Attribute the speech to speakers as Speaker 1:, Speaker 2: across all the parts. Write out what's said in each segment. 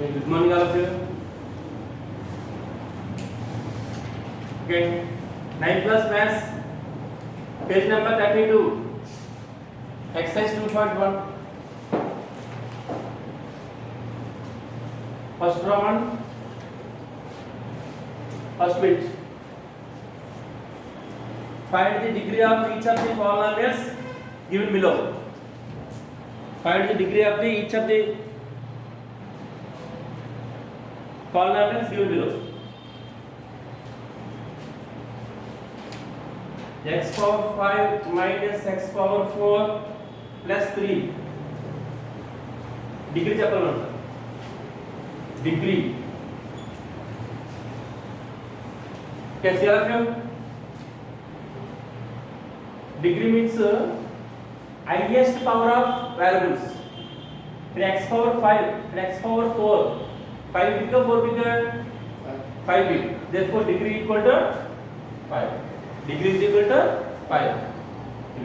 Speaker 1: Okay, good morning all of you. Okay, 9th class maths, page number 32, exercise 2.1. First Roman, first bit. Find the degree of each of the polynomials given below. Find the degree of each of the polynomials given below. X power 5 minus x power 4 plus 3. Degree చెప్పాలంట. Degree. Okay, see all of you? Degree means highest power of variables. In x power 5, in x power 4, 5 bigger, 4 bigger, 5 big. Therefore, degree equal to 5. Degree is equal to 5.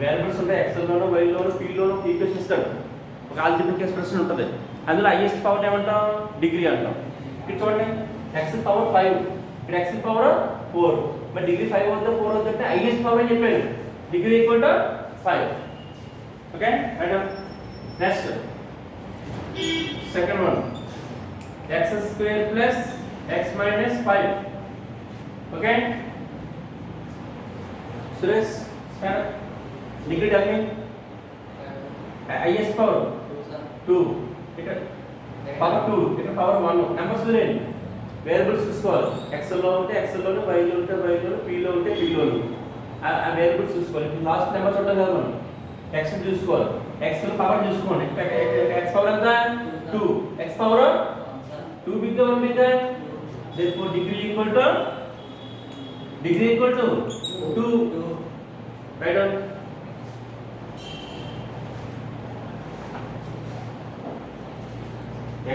Speaker 1: Variables ఉంటాయి x లోనో y లోనో p లోనో equation ఇస్తాడు. ఒక algebraic expression ఉంటుంది. అందులో highest power ఏమంటాం? Degree అంటాం. ఇక్కడ చూడండి x పవర్ 5, ఇక్కడ x పవర్ 4. మరి డిగ్రీ 5 అవుతుందా 4 అవుతుందా అంటే హైయెస్ట్ పవర్ అని చెప్పాను. Degree equal to 5. Okay madam. Next second one x square plus x minus 5. Okay Suresh sir degree tell me. Highest power 2, ఇక్కడ పవర్ 2, ఇక్కడ పవర్ 1. నెంబర్స్ చూడండి, వేరియబుల్స్ చూసుకోవాలి. x లో ఉంటే x లోను, y లో ఉంటే y లోను, p లో ఉంటే p లోను. ఆ వేరియబుల్స్ చూసుకోవాలి. ఇప్పుడు లాస్ట్ నెంబర్స్ ఉంటాయి కదా మనం, x చూసుకోవాలి. x లో పవర్ చూసుకోండి. x పవర్ ఎంత? 2. x power 2 big 1 big. therefore degree equal to 2. right on.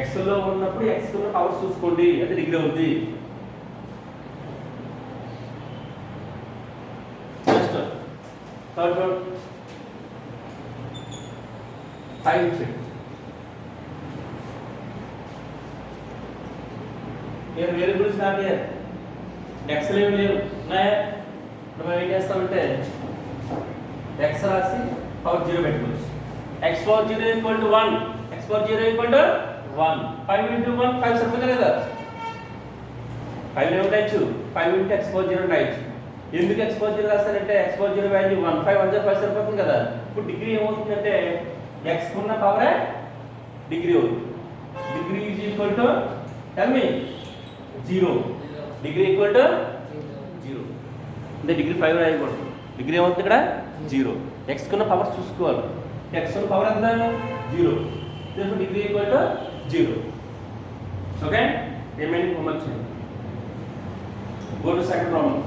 Speaker 1: x లో ఉన్నప్పుడు x లో పవర్ చూసుకోండి, అది డిగ్రీ అవుతుంది. Next third one 5 check. here variables not here, x లేవు ఉన్నాయా? మనం ఏం చేస్తామంటే x రాసి పవర్ 0 పెట్టుకోవచ్చు. x power 0 equal to 1, x power 0 equal to 1. 5 into 1 5 సరిపోతుంది కదా. 5 ఏమిటచ్చు? 5 into x పవర్ 0 రాయొచ్చు. ఎందుకు x power 0 రాస్తారంటే x power 0 value 1, 5 1 5 సరిపోతుంది కదా. ఇప్పుడు డిగ్రీ ఏమవుతుందంటే x కున్న పవరే డిగ్రీ అవుతుంది. Degree is equal to tell me 0. Degree equal to 0. అంటే డిగ్రీ 5 రాయకూడదు. డిగ్రీ ఏమవుతుంది ఇక్కడ 0. x కున్న పవర్ చూసుకోవాలి. x కున్న పవర్ ఎంత? 0. therefore degree equal to 0. okay, remaining homework change. Go to second problem.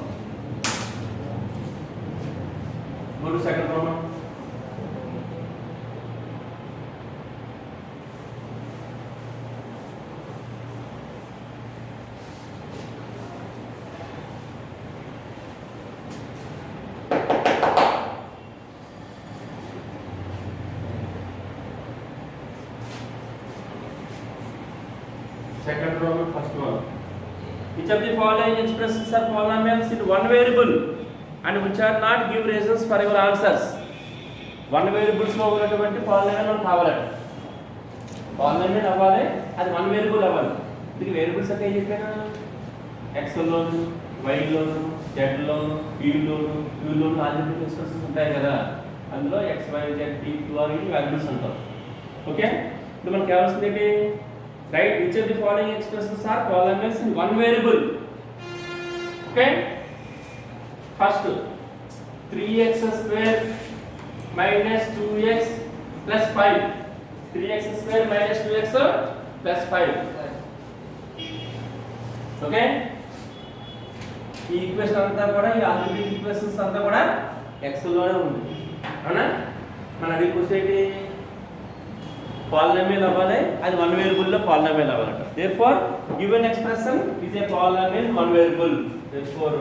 Speaker 1: Second problem, first one. Which of the following expressions are polynomials in one variable and which are not give reasons for your answers? One variables లో ఉన్నటువంటి polynomial మనకు కావాలంట. Polynomial అవ్వాలి, అది one variable అవ్వాలి. దీనికి variables అంటే ఏం చెప్పాను? x లోను, y లోను, z లోను, p లోను, q లోను ఆల్జీబ్రిక్ ఎక్స్ప్రెషన్స్ ఉంటాయి కదా. అందులో x y z t q r ఇవి వేరియబుల్స్ అంటాం. ఓకే, ఇప్పుడు మనకు కావాల్సింది ఏంటి? Right, which of the following expressions are polynomials in one variable? Okay, first 3x square minus 2x plus 5. 3x square minus 2x plus 5. Okay, ఈ equation అంతా కూడా, ఈ ఆల్జీబ్రిక్ ఈక్వేషన్స్ అంతా కూడా x లోనే ఉంది అవునా. మన అది క్వశ్చన్ polynomial అవ్వాలి, అది one variable లో polynomial అవ్వాలంట. therefore given expression is a polynomial one variable. therefore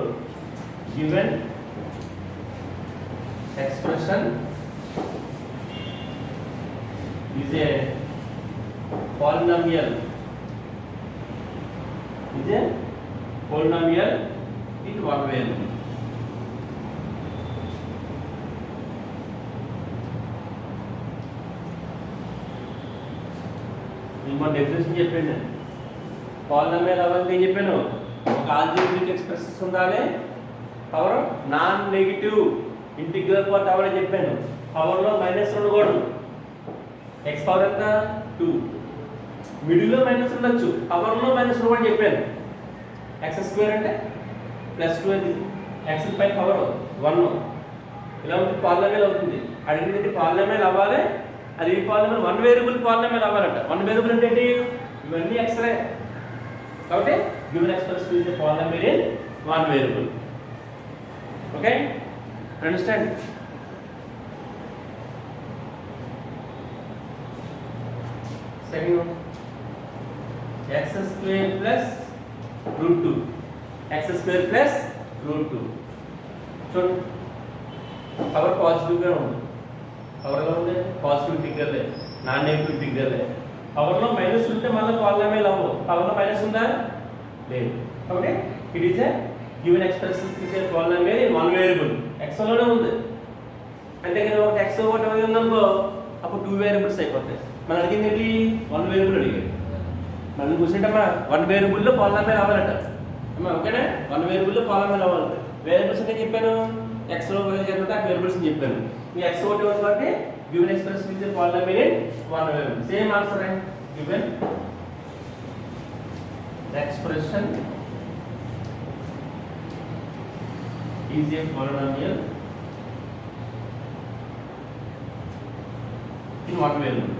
Speaker 1: given expression is a polynomial is a polynomial in one variable. ఇంకో డెఫినేషన్ చెప్పాను. పాలినామియల్ అవ్వాలంటే ఏం చెప్పాను? ఒక ఆల్జీబ్రిక్ ఎక్స్ప్రెషన్స్ ఉండాలి, power non negative integral part అవ్వాలని చెప్పాను. పవర్లో మైనస్ ఉండకూడదు. ఎక్స్ పవర్ ఎంత 2, మిడిల్లో మైనస్ ఉండొచ్చు, పవర్లో మైనస్ ఉండకూడదు చెప్పాను. ఎక్స్ స్క్వేర్ అంటే +2 అది, ఎక్స్ పై పవర్ 1 ఇలా ఉంటుంది, పాలినామియల్ అవుతుంది. అడిగింది పాలినామియల్ అవ్వాలి, అది ఈ పాలినామియల్ వన్ వేరియబుల్ పాలినామియల్ అవ్వాలంట. వన్ వేరియబుల్ అంటే ఏంటి? ఇవన్నీ ఎక్స్రే కాబట్టి given expression is the polynomial in one variable. Okay, understand? Second one, x square plus √2, x square plus √2. చూడండి, పవర్ పాజిటివ్గా ఉంది. పవర్ ఎలా ఉంది? Positive integral, non negative integral. పవర్లో మైనస్ ఉంటే మళ్ళీ పాలినామియల్ అవ్వదు. పవర్లో మైనస్ ఉందా? లేదు. కాబట్టి it is a given expressions is a polynomial in one variable. ఎక్స్లోనే ఉంది అంటే కదా, ఒక ఎక్స్ ఒకటి ఉందనుకో అప్పుడు 2 వేరియబుల్స్ అయిపోతాయి. మనం అడిగింది ఏంటి? 1 వేరియబుల్ అడిగాడు. మనం కూర్చుంటమ్మా 1 వేరియబుల్లో పాలినామియల్ అవ్వాలంట అమ్మా. ఓకేనా? 1 వేరియబుల్లో పాలినామియల్ అవ్వాలంట. వేరియబుల్స్ అంటే చెప్పాను, ఎక్స్లో చేస్తుంటే ఆ వేరియబుల్స్ అని చెప్పాను. ఈ ఎక్స్ ఒకటి ఉంది కాబట్టి given expression is a polynomial in one variable. Same answer and given expression is a polynomial in what variable?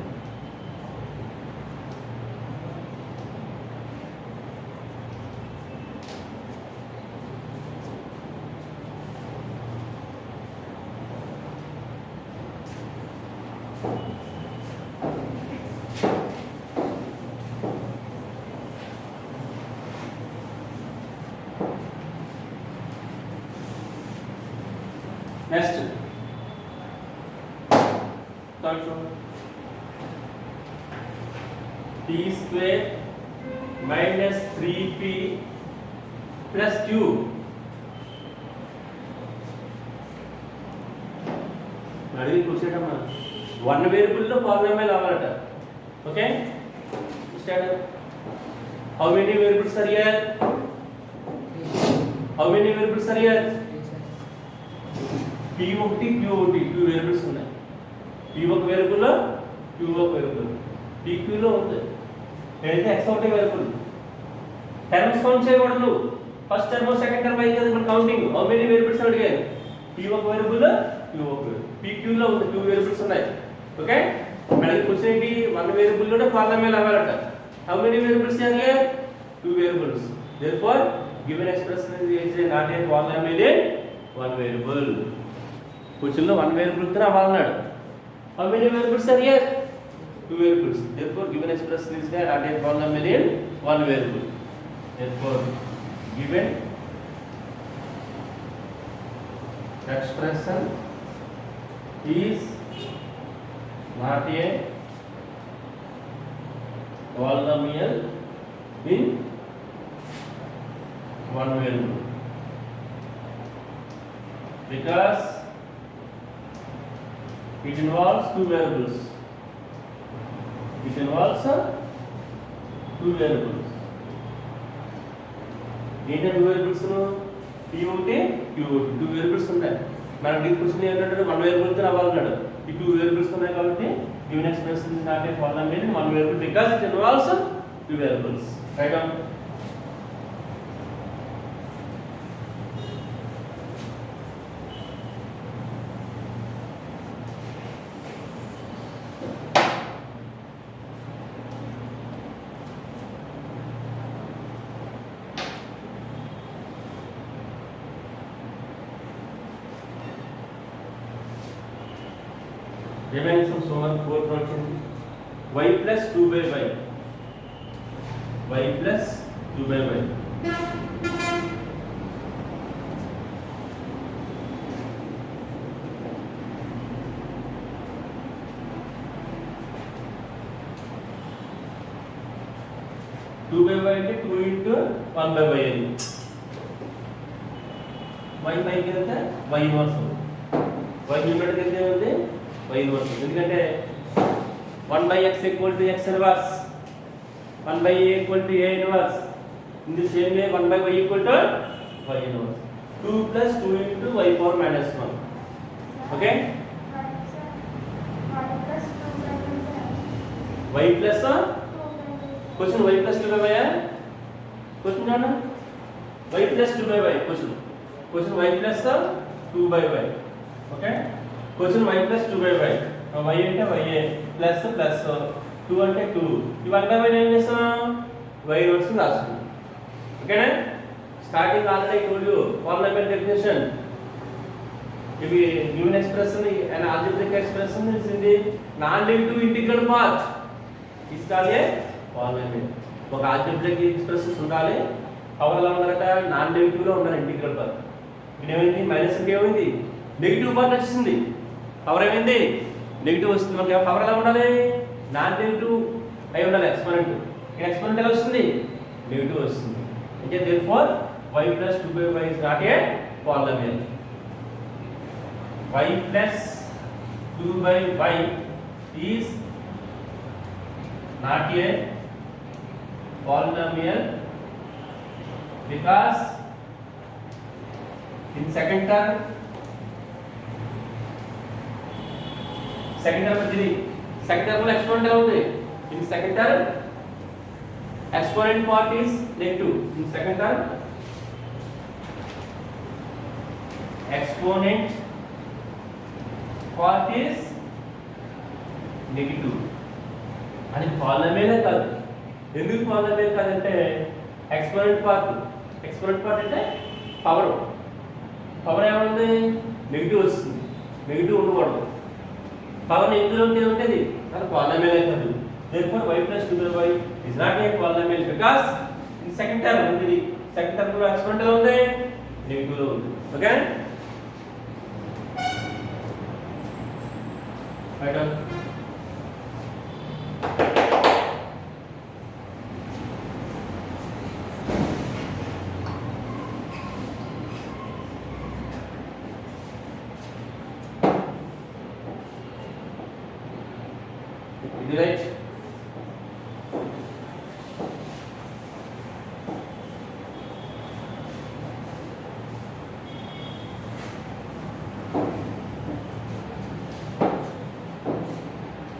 Speaker 1: Next, third one, t square minus 3p plus q. అడిగి కూర్చోటమ్మా, 1 వేరియబుల్లో పాలినామియల్ అవ్వాలట. Okay, start. How many variables are here? How many variables are here? p1 q1 2 variables ఉన్నాయి. p ఒక variable, q ఒక variable. pq లో ఉంది అయితే x ఒకటే వేరియబుల్. టర్మ్స్ కౌంట్ చేయకూడదు. ఫస్ట్ టర్మ్ సెకండ్ టర్మ్ అయితే మనం కౌంటింగ్. హౌ మెనీ వేరియబుల్స్ అడిగారు? p ఒక వేరియబుల్, q ఒక వేరియబుల్. pq లో ఉంది 2 వేరియబుల్స్ ఉన్నాయి. ఓకే, మనకి క్వశ్చన్ ఏంటి? 1 వేరియబుల్ లోనే పాలినామియల్ అవ్వాలట. How many variables are here? 2 variables. therefore given expression is not a polynomial in one variable. Question లో 1 వేరియబుల్ తో అవ్వాలన్నాడు. How many variables are here? 2 variables. therefore given expression is not a polynomial in one variable. therefore given expression is not a polynomial in one variable because it involves 2 variables. It involves 2 variables. ఏంటంటే 2 variables p ఒకటి q ఒకటి 2 variables ఉన్నాయి. మనం ఈ question ఏంటంటే 1 variable తో అవ్వాలన్నాడు. ఈ 2 variables ఉన్నాయి కాబట్టి given expression is not a polynomial in one variable because it involves 2 variables. Right on. Remaining some so much 4 function y plus 2 by y. Y plus 2 by y. 2 by y అంటే 2 into 1 by y అని y పైకి వెళ్తే y inverse y unit కింద ఉంది y inverse ఎందుకంటే 1 by x equal to x inverse 1 by a equal to a inverse in the same way 1 by y equal to y inverse 2 plus 2 into y power minus 1 okay y plus question y plus 2 by y question ना y plus 2 by y question y plus 2 by y okay question y plus 2 by y y అంటే y plus plus 2 అంటే 2 ఈ 1 by y ఏం చేస్తాం y inverse ని రాసుకుంటాం ఓకేనా starting already I told you polynomial definition if we given expression an algebraic expression is in the non-negative integral part is called a polynomial ఒక algebraic expression ఉండాలి power ఎలా ఉండాలంటే non negative లో ఉండాలి integral part ఇదేమైంది minus అంటే ఏమైంది negative part వచ్చింది power ఏమైంది నెగటివ్ వస్తుంది మనకి పవర్ ఎలా ఉండాలి నాన్ నెగటివ్ అయి ఉండాలి ఎక్స్పోనెంట్ ఇక్కడ ఎక్స్పోనెంట్ ఎలా వస్తుంది నెగటివ్ వస్తుంది అంటే therefore y plus 2 by y is not a polynomial y plus 2 by y is not a polynomial because in second term ఇది second term లో exponent ఎలా ఉంది in second term exponent part is negative in second term exponent part is negative అని polynomial కాదు ఎందుకు polynomial కాదంటే exponent part అంటే power ఏముంది నెగిటివ్ వస్తుంది నెగిటివ్ ఉండకూడదు పవర్ నెగిటివ్ ఉంటే ఉంటుంది అది polynomial కాదు therefore y plus 2 by y is not a polynomial because in second term ఉంది second term లో exponent ఎలా ఉంది నెగిటివ్ లో ఉంది okay right on is right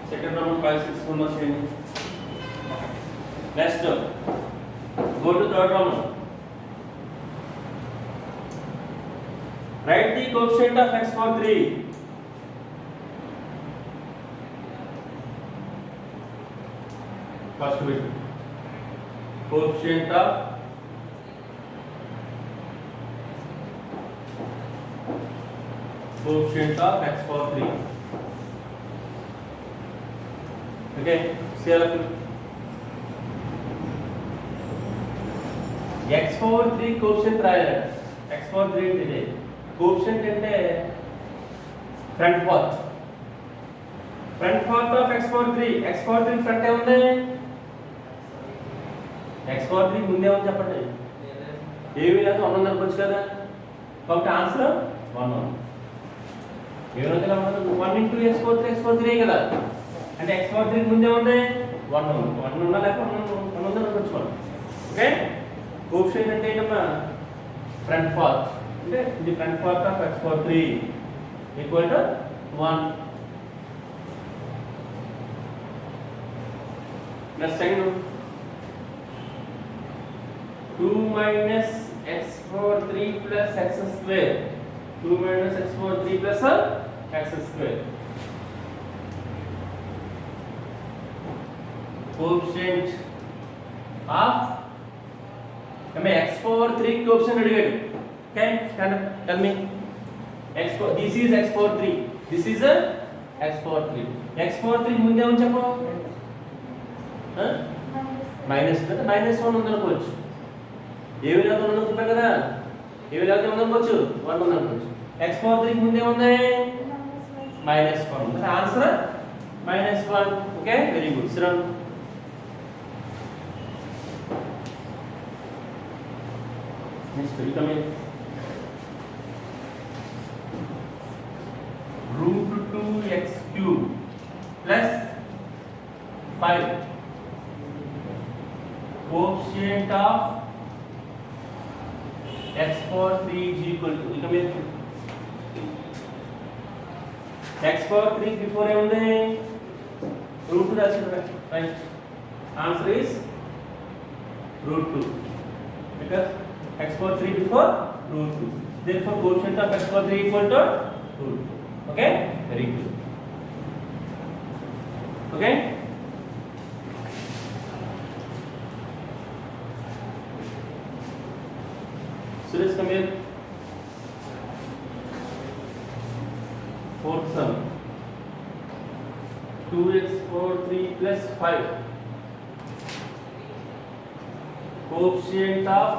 Speaker 1: second round 5 6 1 change next go to third round write the coefficient of x for 3 first bit coefficient of x for 3 okay see all of you x for 3 coefficient రాయాలి x for 3 అంటే coefficient అంటే front part of x for 3 front ఏముంది x for 3 ముందే ఉంది చెప్పండి ఏమీ లేదు 1 ఉంది అనుకోవచ్చు కదా కాబట్టి ఆన్సర్ 1 ఏమైనా 1 into x for 3 కదా అంటే x for 3 ముందే ఉంది 1 ఉన్నా లేక 1 ఉంది అనుకోవచ్చు ఓకే కోఎఫిషియంట్ అంటే ఏంటమ్మా ఫ్రంట్ పార్ట్ అంటే ఇది front part of x for 3 equal to 1 next second 2 minus x for 3 plus x square 2 minus x for 3 plus x square coefficient of x for 3 coefficient అడిగాడు okay stand up tell me this is x for 3 this is a x for 3 x for 3 ముందే ఉంది చెప్పు minus -1 ఉంది అనుకోవచ్చు ఏ విధంగా ఉందో చెప్పా కదా ఏ విధంగా ఉందనుకోవచ్చు 1 ఉంది అనుకోవచ్చు x for 3 ముందే ఉంది -1 answer -1 okay very good Shravan Next, you come in. Root 2x cube plus 5. Coefficient of x power 3 is equal to, you come in. X power 3 before everything root 2 that's right. Answer is root 2 because x power 3 before root 2. Therefore, coefficient of x power 3 equal to root 2. Okay, very good. Okay. So let's come here. Fourth sum. 2x power 3 plus 5. Coefficient of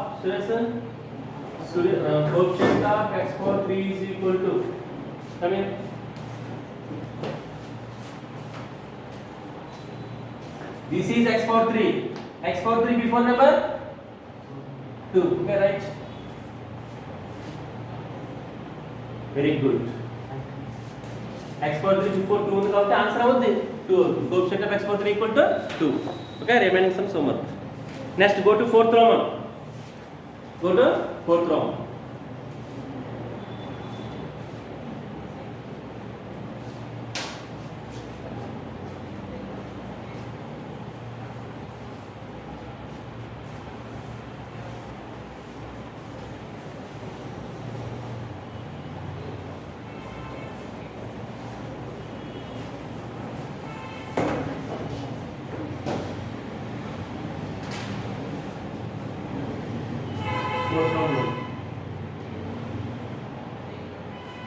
Speaker 1: coefficient of x power 3 is equal to, come in. This is x power 3. X power 3 before number 2. Okay, right? Very good. X power 3 before 2 is the answer of the 2. Coefficient of x power 3 equal to 2. Okay, remaining sum so much. Next, go to fourth Roman. Go to fourth Roman.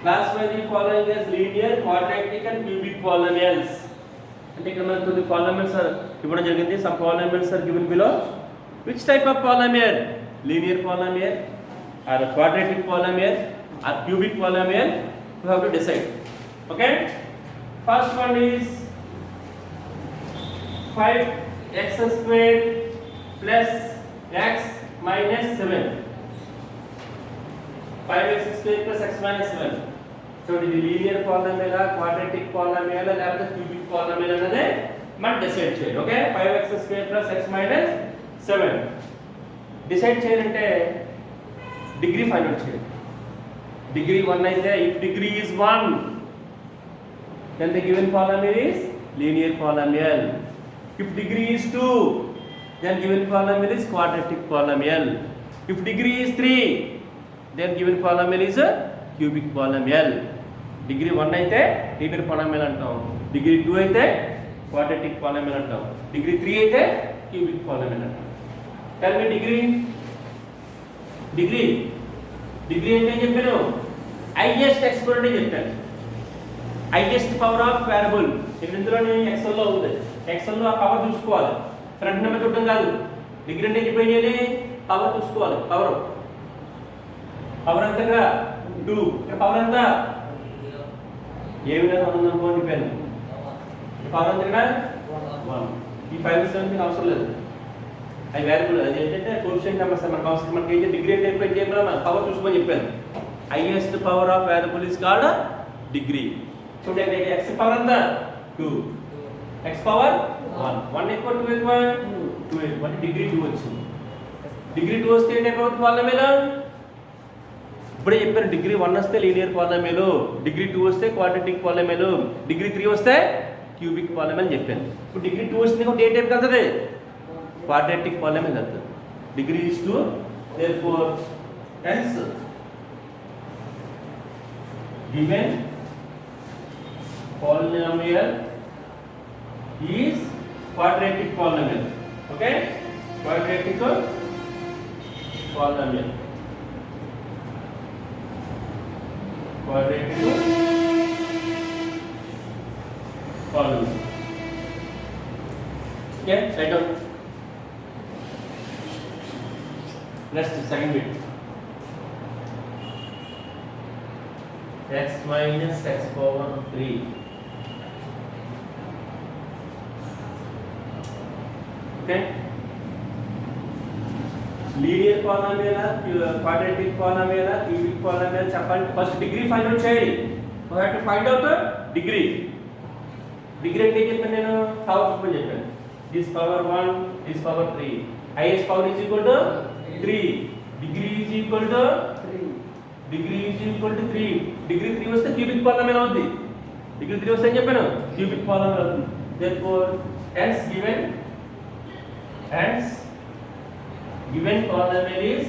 Speaker 1: Classify the following as linear, quadratic and cubic polynomials. అంటే ఇక్కడ మనకు the polynomials are ఇవ్వడం జరిగింది. Some polynomials are given below. Which type of polynomial? Linear polynomial or quadratic polynomial or cubic polynomial? You have to decide. Okay? First one is 5x squared plus x minus 7. 5x squared plus x minus 7. So ఇది linear polynomial quadratic polynomial లేకపోతే cubic polynomial అనేది మనం decide చేయాలి. Okay, 5x square plus x minus 7 decide చేయాలంటే degree find out చేయాలి. Degree 1 అయితే if degree is 1 then the given polynomial is linear polynomial. If degree is 2 then given polynomial is quadratic polynomial. If degree is 3 then given polynomial is a cubic polynomial. Degree 1 అయితే linear polynomial అంటాం, degree 2 అయితే quadratic polynomial అంటాం, degree 3 అయితే cubic polynomial అంటాం. tell me degree అంటే ఏం చెప్పాను? highest exponent అని చెప్పాను. highest power of variable ఇక్కడ ఇందులోనే ఎక్సెల్ లో ఉంది. ఎక్సెల్ లో ఆ పవర్ చూసుకోవాలి, ఫ్రంట్ నెంబర్ చూడడం కాదు. డిగ్రీ అంటే చెప్పేం చేయాలి? పవర్ చూసుకోవాలి. పవర్ ఎంతగా 2, ఇక్కడ పవర్ ఎంత? ఏ విధంగా ఉందనుకోండి పెన్ పవర్ ఎంత ఇక్కడ 1. ఈ 5 అవసరం లేదు, అది వేరియబుల్. అది ఏంటంటే కోఎఫిషియంట్ నెంబర్స్ మనకు అవసరం. మనకి ఏంటి డిగ్రీ అంటే ఎప్పుడు చెప్పినా మనం పవర్ చూసుకొని చెప్పాను. Highest power of variable is called degree. చూడండి x పవర్ ఎంత? 2, x పవర్ 1. 1 ఎక్కువ 2 ఎక్కువ 2 ఎక్కువ అంటే డిగ్రీ 2 వచ్చింది. డిగ్రీ 2 వస్తే ఏంటి అయిపోతుంది పాలినామియల్? ఇప్పుడే చెప్పారు డిగ్రీ 1 వస్తే లీనియర్ పాలినామియల్, డిగ్రీ 2 వస్తే క్వాడ్రాటిక్ పాలినామియల్, డిగ్రీ 3 వస్తే క్యూబిక్ పాలినామియల్ చెప్పాను. ఇప్పుడు డిగ్రీ 2 వస్తే ఇంకొకటి ఏ టైప్ కలుగుతుంది? క్వాడ్రాటిక్ పాలినామియల్ కలుగుతుంది. Degree is 2, therefore hence given polynomial is quadratic polynomial. Okay, quadratic polynomial. Quadratic polynomial. Okay, write down. Next, second bit. X minus x power 3. Okay. Linear polynomial quadratic polynomial cubic polynomial చెప్పండి first degree find out చేయండి you have to find out degree అంటే ఏం చెప్పాను నేను power అని చెప్పాను this power 1 this power 3 highest power is equal to 3 degree is equal to 3 degree 3 వస్తే cubic polynomial అవుతుంది డిగ్రీ 3 వస్తే ఏం చెప్పాను క్యూబిక్ పాలినామియల్ అవుతుంది therefore hence given polynomial is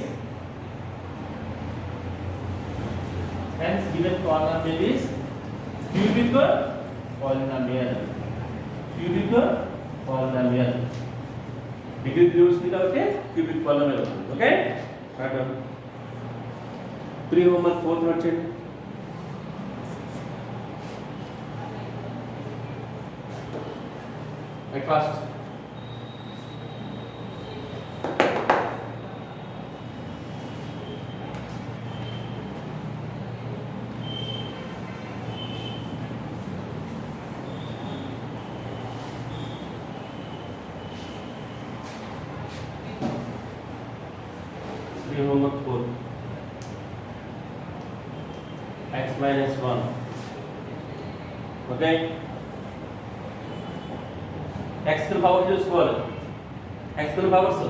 Speaker 1: cubic polynomial degree 3 వస్తుంది కాబట్టి cubic polynomial అవుతుంది ఓకే రాక 3 homework 4 నోట్ చేయండి at fast homework 4 x minus 1 okay x కి పవర్ చూసుకోవాలి x కి పవర్స్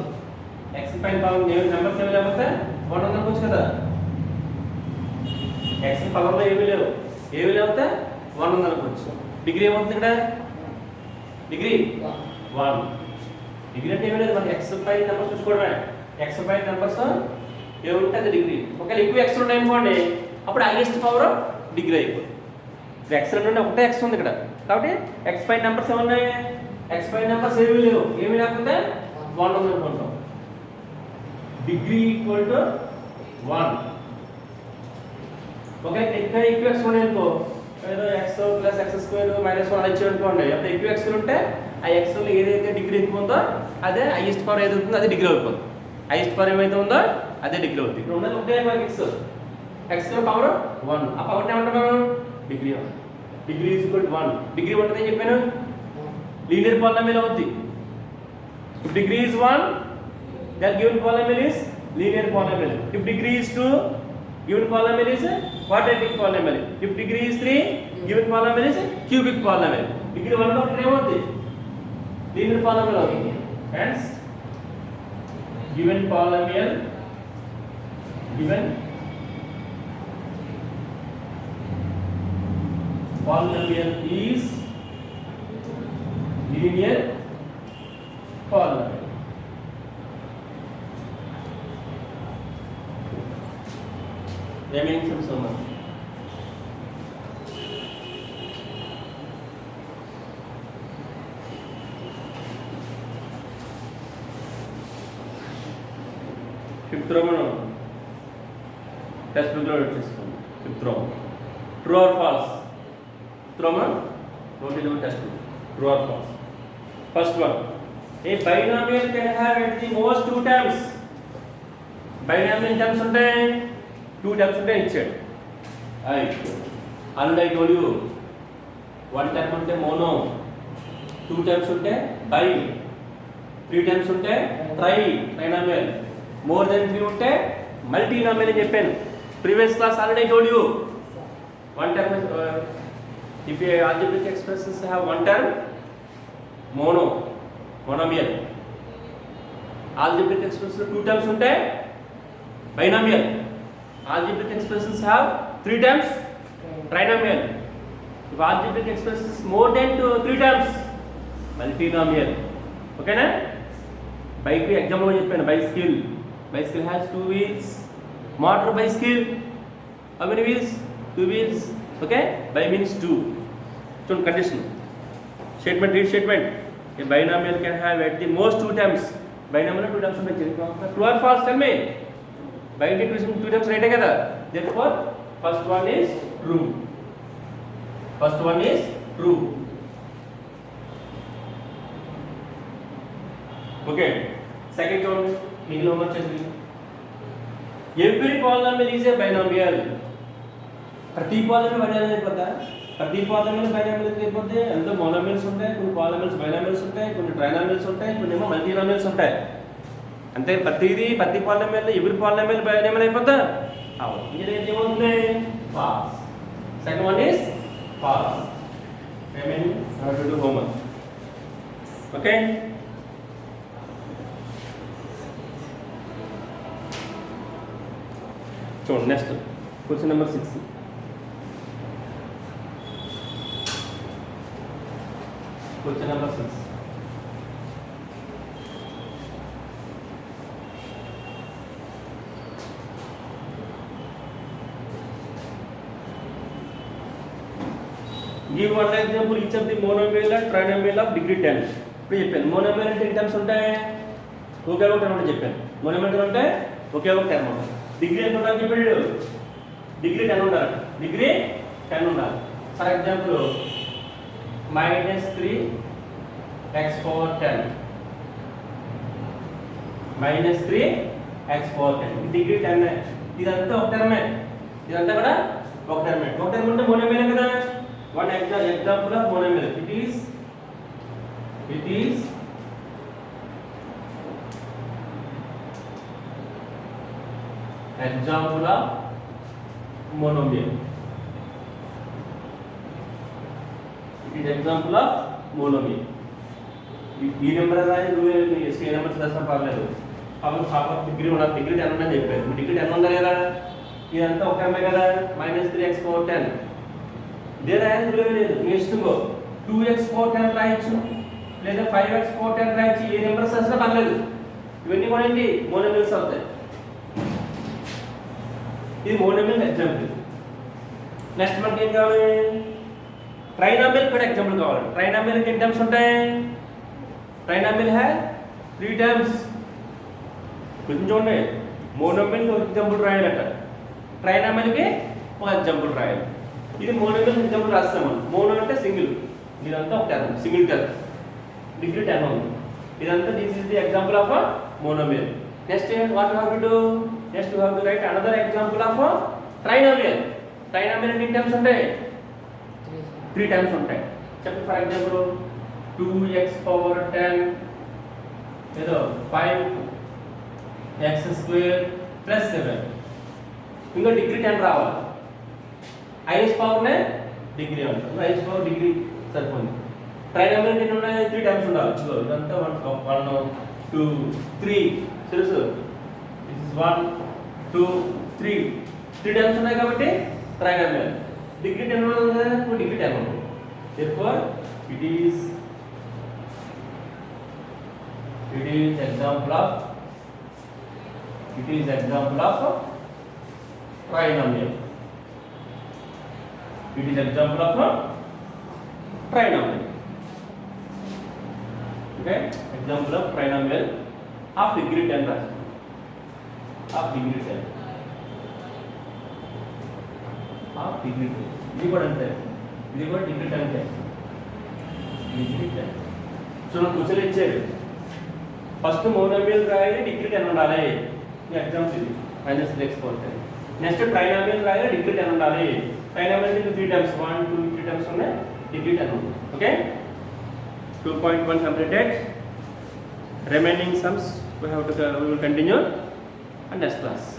Speaker 1: x పైన పవర్ నెంబర్స్ ఏమి లేకపోతే 1 అనుకోవచ్చు కదా x పవర్ లో ఏమీ లేకపోతే 1 అనుకోవచ్చు డిగ్రీ ఏమవుతుంది ఇక్కడ డిగ్రీ 1 డిగ్రీ అంటే ఏమీ లేదు మనకి x పైన నెంబర్స్ చూసుకోవడమే x పైన నెంబర్స్ ఏముంటే అది డిగ్రీ ఒకవేళ ఎక్కువ x ఉన్నాయి అనుకోండి అప్పుడు హైయెస్ట్ పవర్ డిగ్రీ అయిపోతుంది x నుండి ఒకటే x ఉంది ఇక్కడ కాబట్టి x పైన నెంబర్స్ ఏమున్నాయి x పైన నెంబర్స్ ఏమీ లేకపోతే 1 ఉంది అనుకుంటాం డిగ్రీ ఈక్వల్ టు 1 ఓకే ఇక్కడ ఎక్కువ x ఉన్నాయి అనుకో ఏదో x plus x square minus 1 వచ్చి అనుకోండి అంత ఎక్కువ x ఉంటే ఆ x లో ఏదైతే డిగ్రీ ఎక్కువ ఉందో అదే హైయెస్ట్ పవర్ ఏది ఉంటుందో అదే డిగ్రీ అయిపోతుంది హైయెస్ట్ పవర్ ఏమైతే ఉందో అదే డిగ్రీ అవుతుంది ఇక్కడ ఉన్నది ఒకటే మనకి x లో పవర్ 1 ఆ పవర్ ఏమంటున్నాను degree is equal to 1 degree ఉంటుందని చెప్పాను లీనియర్ పాలినామియల్ అవుతుంది if degree is 1 that given polynomial is linear polynomial if degree is 2 given polynomial is quadratic polynomial if degree is 3 given polynomial is cubic polynomial degree 1 లో ఒకటే అవుతుంది linear polynomial అవుతుంది hence given polynomial is linear polynomial remaining some sum fifth row మనం text book లో వచ్చేసుకోండి fifth row true or false fifth row మనం note ఇది text book true or false first one a binomial can have at the most two terms binomial terms ఉంటాయి two terms ఉంటాయి ఇచ్చాడు already I told you one term ఉంటే mono two terms ఉంటే bi three terms ఉంటే trinomial more than 3 ఉంటే multinomial అని చెప్పాను previous class already I told you one term if a algebraic expressions have one term monomial algebraic expressions two terms ఉంటే binomial algebraic expressions have three terms trinomial if algebraic expressions more than three terms multinomial okay na bike example లో చెప్పాను bicycle has two wheels motor bicycle how many wheels two wheels okay by means two so condition statement read statement a binomial can have at the most two terms binomial two terms ఉంటాయి true or false tell me by integration two terms right కదా therefore first one is true okay second one మిగిలిన homework చేయండి every polynomial is a binomial ప్రతి polynomial binomial అయిపోతా ప్రతి polynomial binomial అయిపోతే అందులో monomials ఉంటాయి కొన్ని పాలినామిల్స్ బైనామిల్స్ ఉంటాయి కొన్ని ట్రైనామిల్స్ ఉంటాయి కొన్ని ఏమో మల్టీనామిల్స్ ఉంటాయి అంతే ప్రతి పాలినోమియల్ ఎవరి పాలినోమియల్ బైనామియల్ అయిపోద్దా అవును ఇది ఏమవుతుంది false second one is false remaining have to do homework okay చూడండి next question number 6 question number 6 Give one example each of the monomial and trinomial of degree 10. ఇప్పుడు చెప్పాను మోనోమియల్ అంటే ఎన్ని terms ఉంటాయి ఒకే ఒక టర్మ్ అంటే చెప్పాను మోనోమియల్ అంటే ఒకే ఒక టర్మ్ ఉంటుంది డిగ్రీ ఎంత ఉండాలని చెప్పాడు డిగ్రీ 10 ఉండాలి డిగ్రీ 10 ఉండాలి for example -3x/10 -3x/10 degree 10 ఇదంతా ఒక టర్మే ఇదంతా కూడా ఒక టర్మే ఒక టర్మ్ అంటే మోనోమియల్ కదా one example of monomial it is example of monomial it is example of monomial ఈ నెంబర్ రాయి ఏ నెంబర్ రాసిన పర్లేదు అప్పుడు పాప డిగ్రీ ఉన్న డిగ్రీ 10 ఉందని చెప్పారు డిగ్రీ 10 ఉందా లేదా ఇదంతా ఒక టర్మే కదా -3x/10 ఇదే రాయాలి లేదు నెక్స్ట్ గో 2x/10 రాయొచ్చు లేదా 5x/10 రాయొచ్చు ఏ నెంబర్స్ రాసినా పర్లేదు ఇవన్నీ కూడా ఏంటి మోనోమియల్స్ అవుతాయి ఇది మోనోమియల్ ఎగ్జాంపుల్ నెక్స్ట్ మనకి ఏం కావాలి ట్రైనామియల్ కూడా ఎగ్జాంపుల్ కావాలి ట్రైనామియల్ ఎన్ని టర్మ్స్ ఉంటాయి ట్రైనామియల్ है 3 టర్మ్స్ కొంచెం చూడండి మోనోమియల్ ఒక ఎగ్జాంపుల్ రాయాలట ట్రైనామియల్ కి ఒక ఎగ్జాంపుల్ రాయాలి ఇది మోనోమియల్ ఎగ్జాంపుల్ రాస్తాం మనం మోనో అంటే సింగిల్ ఇదంతా ఒక టర్మ్ సింగిల్ టర్మ్ డిగ్రీ 10 ఉంది ఇదంతా this is the example of monomial next what we have to do next we have to write another example of trinomial trinomial ఎన్ని టర్మ్స్ ఉంటాయి 3 terms ఉంటాయి చెప్పండి ఫర్ ఎగ్జాంపుల్ 2x/10 ఏదో 5x² + 7 ఇంకా degree 10 రావాలి highest power నే degree అంటారు highest power degree సరిపోయింది ట్రైనామియల్ ఎన్ని ఉన్నాయి 3 టర్మ్స్ ఉండాలి చూడు ఇదంతా 1 2 3 తెలుసు దిస్ ఇస్ 1 2 3 టర్మ్స్ ఉన్నాయి కాబట్టి ట్రైనామియల్ డిగ్రీ 10 ఉన్నది కదా డిగ్రీ 10 ఉంది therefore it is example of trinomial it is example of trinomial okay example of trinomial of degree 10 రాసి of degree 10 ఇది కూడా అంతే ఇది కూడా డిగ్రీ 10 అంటే డిగ్రీ 10 సో నాకు క్వశ్చన్ ఇచ్చాడు ఫస్ట్ మోనోమియల్ రాయాలి డిగ్రీ 10 ఉండాలి ఈ ఎగ్జాంపుల్ ఇది -3x/10 నెక్స్ట్ ట్రైనామియల్ రాయాలి డిగ్రీ 10 ఉండాలి ట్రైనామియల్ కి 3 టర్మ్స్ 1 2 3 టర్మ్స్ ఉన్నాయి డిగ్రీ 10 ఉంది okay 2.1 completed remaining sums we will continue and next class